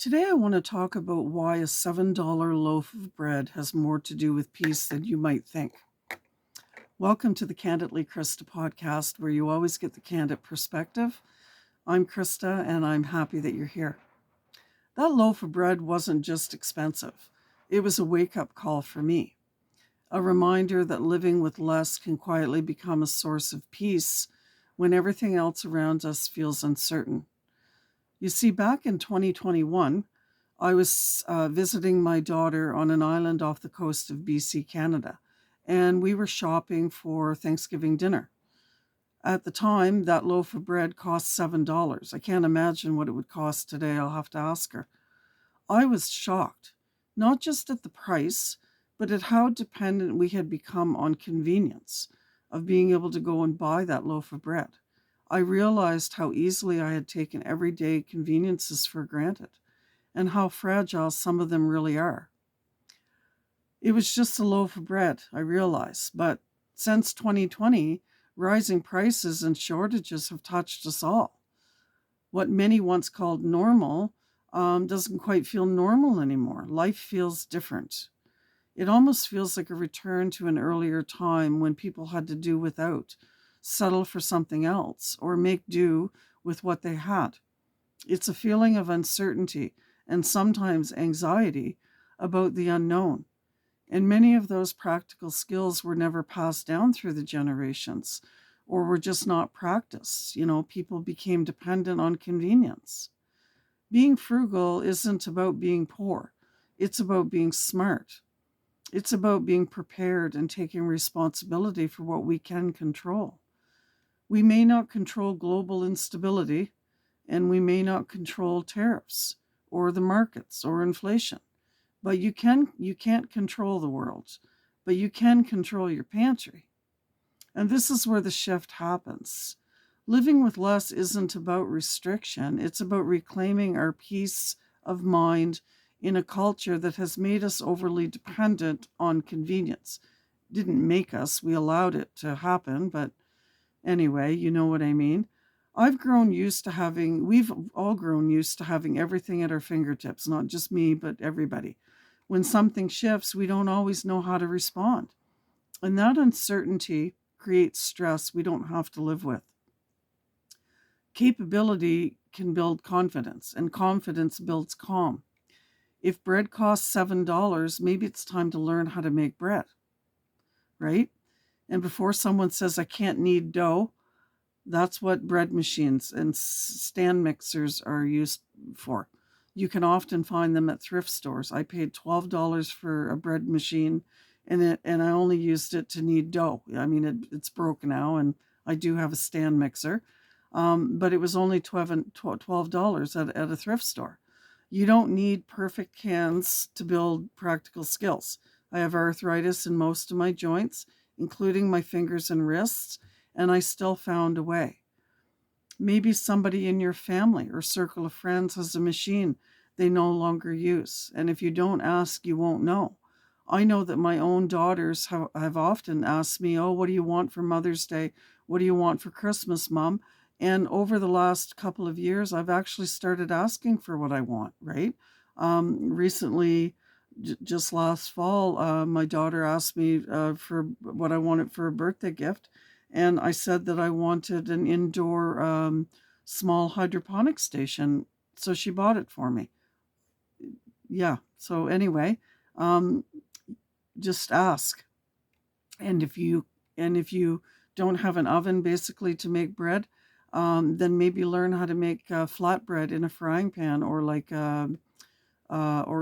Today, I want to talk about why a $7 loaf of bread has more to do with peace than you might think. Welcome to the Candidly Krista podcast, where you always get the candid perspective. I'm Krista, and I'm happy that you're here. That loaf of bread wasn't just expensive, it was a wake up call for me, a reminder that living with less can quietly become a source of peace when everything else around us feels uncertain. You see, back in 2021, I was visiting my daughter on an island off the coast of BC, Canada, and we were shopping for Thanksgiving dinner. At the time, that loaf of bread cost $7. I can't imagine what it would cost today. I'll have to ask her. I was shocked, not just at the price, but at how dependent we had become on convenience of being able to go and buy that loaf of bread. I realized how easily I had taken everyday conveniences for granted and how fragile some of them really are. It was just a loaf of bread, I realize, but since 2020, rising prices and shortages have touched us all. What many once called normal doesn't quite feel normal anymore. Life feels different. It almost feels like a return to an earlier time when people had to do without, settle for something else, or make do with what they had. It's a feeling of uncertainty and sometimes anxiety about the unknown. And many of those practical skills were never passed down through the generations or were just not practiced. People became dependent on convenience. Being frugal isn't about being poor, it's about being smart. It's about being prepared and taking responsibility for what we can control. We may not control global instability, and we may not control tariffs or the markets or inflation, but you can't control the world, but you can control your pantry. And this is where the shift happens. Living with less isn't about restriction, it's about reclaiming our peace of mind in a culture that has made us overly dependent on convenience. Didn't make us, we allowed it to happen, but anyway, you know what I mean. We've all grown used to having everything at our fingertips, not just me, but everybody. When something shifts, we don't always know how to respond. And that uncertainty creates stress we don't have to live with. Capability can build confidence, and confidence builds calm. If bread costs $7, maybe it's time to learn how to make bread, right? And before someone says, I can't knead dough, that's what bread machines and stand mixers are used for. You can often find them at thrift stores. I paid $12 for a bread machine, and I only used it to knead dough. I mean, it's broke now, and I do have a stand mixer, but it was only $12 at a thrift store. You don't need perfect hands to build practical skills. I have arthritis in most of my joints, including my fingers and wrists, and I still found a way. Maybe somebody in your family or circle of friends has a machine they no longer use, and if you don't ask, you won't know. I know that my own daughters have often asked me, oh, what do you want for Mother's Day? What do you want for Christmas, Mom? And over the last couple of years, I've actually started asking for what I want, right? Recently, just last fall, my daughter asked me for what I wanted for a birthday gift. And I said that I wanted an indoor small hydroponic station. So she bought it for me. Yeah. So anyway, um, just ask. And if you don't have an oven basically to make bread, then maybe learn how to make flatbread in a frying pan or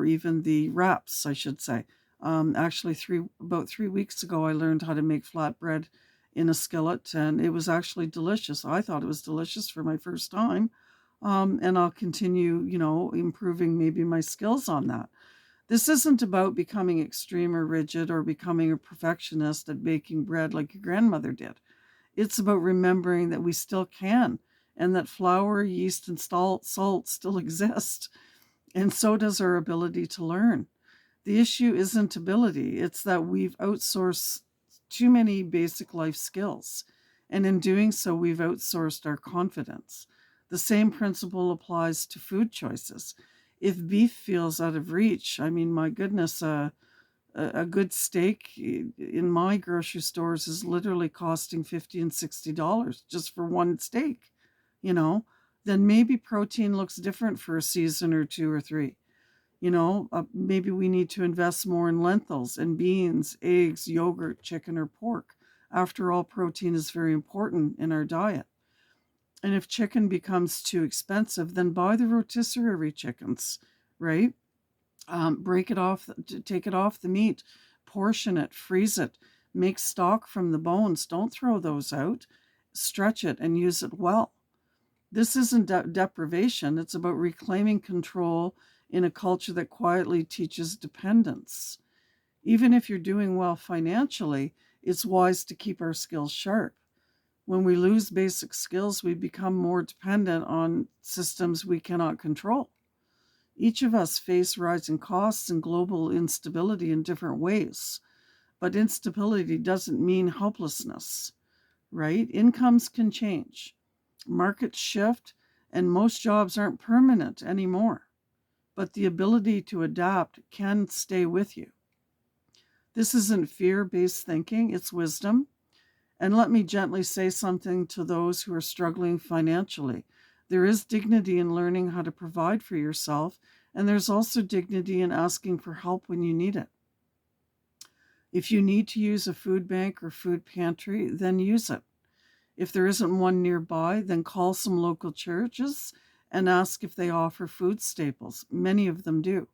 even the wraps, I should say. Actually, about 3 weeks ago, I learned how to make flatbread in a skillet, and it was actually delicious. I thought it was delicious for my first time, and I'll continue, improving maybe my skills on that. This isn't about becoming extreme or rigid or becoming a perfectionist at baking bread like your grandmother did. It's about remembering that we still can, and that flour, yeast, and salt still exist. And so does our ability to learn. The issue isn't ability, it's that we've outsourced too many basic life skills. And in doing so, we've outsourced our confidence. The same principle applies to food choices. If beef feels out of reach, I mean, my goodness, a good steak in my grocery stores is literally costing $50 and $60 just for one steak, you know, then maybe protein looks different for a season or two or three. Maybe we need to invest more in lentils and beans, eggs, yogurt, chicken, or pork. After all, protein is very important in our diet. And if chicken becomes too expensive, then buy the rotisserie chickens, right? Break it off, take it off the meat, portion it, freeze it, make stock from the bones. Don't throw those out. Stretch it and use it well. This isn't deprivation. It's about reclaiming control in a culture that quietly teaches dependence. Even if you're doing well financially, it's wise to keep our skills sharp. When we lose basic skills, we become more dependent on systems we cannot control. Each of us face rising costs and global instability in different ways, but instability doesn't mean helplessness, right? Incomes can change, markets shift, and most jobs aren't permanent anymore, but the ability to adapt can stay with you. This isn't fear-based thinking, it's wisdom. And let me gently say something to those who are struggling financially. There is dignity in learning how to provide for yourself, and there's also dignity in asking for help when you need it. If you need to use a food bank or food pantry, then use it. If there isn't one nearby, then call some local churches and ask if they offer food staples. Many of them do.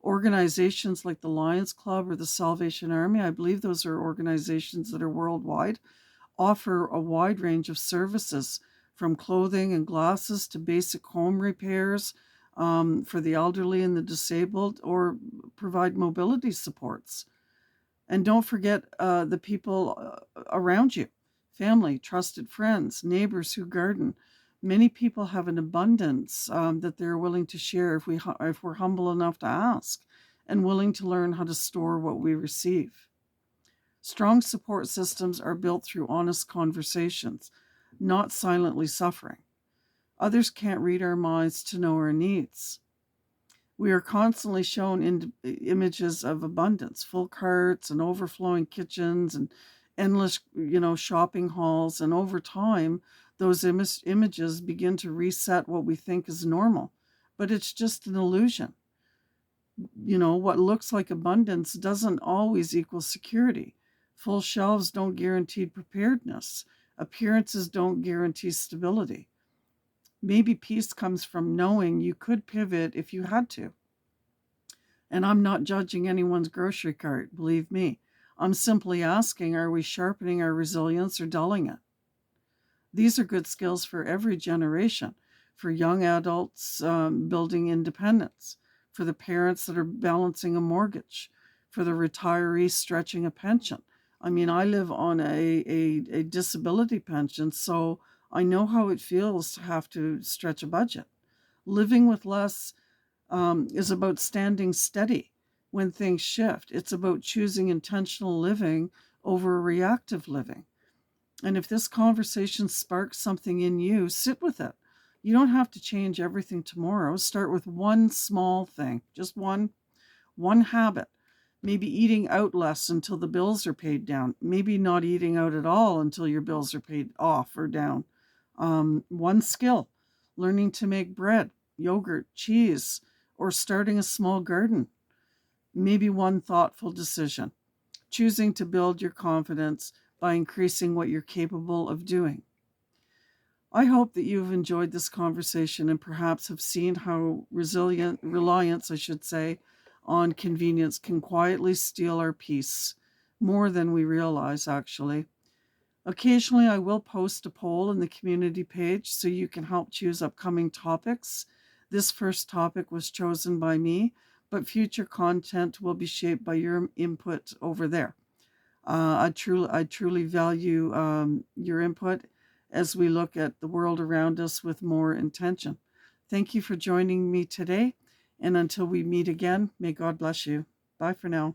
Organizations like the Lions Club or the Salvation Army, I believe those are organizations that are worldwide, offer a wide range of services from clothing and glasses to basic home repairs for the elderly and the disabled, or provide mobility supports. And don't forget the people around you, family, trusted friends, neighbors who garden. Many people have an abundance that they're willing to share if we're humble enough to ask and willing to learn how to store what we receive. Strong support systems are built through honest conversations, not silently suffering. Others can't read our minds to know our needs. We are constantly shown images of abundance, full carts and overflowing kitchens and endless, shopping halls. And over time, those images begin to reset what we think is normal. But it's just an illusion. What looks like abundance doesn't always equal security. Full shelves don't guarantee preparedness. Appearances don't guarantee stability. Maybe peace comes from knowing you could pivot if you had to. And I'm not judging anyone's grocery cart, believe me. I'm simply asking, are we sharpening our resilience or dulling it? These are good skills for every generation, for young adults building independence, for the parents that are balancing a mortgage, for the retirees stretching a pension. I mean, I live on a disability pension, so I know how it feels to have to stretch a budget. Living with less is about standing steady when things shift. It's about choosing intentional living over reactive living. And if this conversation sparks something in you, sit with it. You don't have to change everything tomorrow. Start with one small thing, just one habit. Maybe eating out less until the bills are paid down. Maybe not eating out at all until your bills are paid off or down. One skill, learning to make bread, yogurt, cheese, or starting a small garden. Maybe one thoughtful decision, choosing to build your confidence by increasing what you're capable of doing. I hope that you've enjoyed this conversation and perhaps have seen how reliance, on convenience can quietly steal our peace, more than we realize, actually. Occasionally, I will post a poll in the community page so you can help choose upcoming topics. This first topic was chosen by me, but future content will be shaped by your input over there. I truly value your input as we look at the world around us with more intention. Thank you for joining me today. And until we meet again, may God bless you. Bye for now.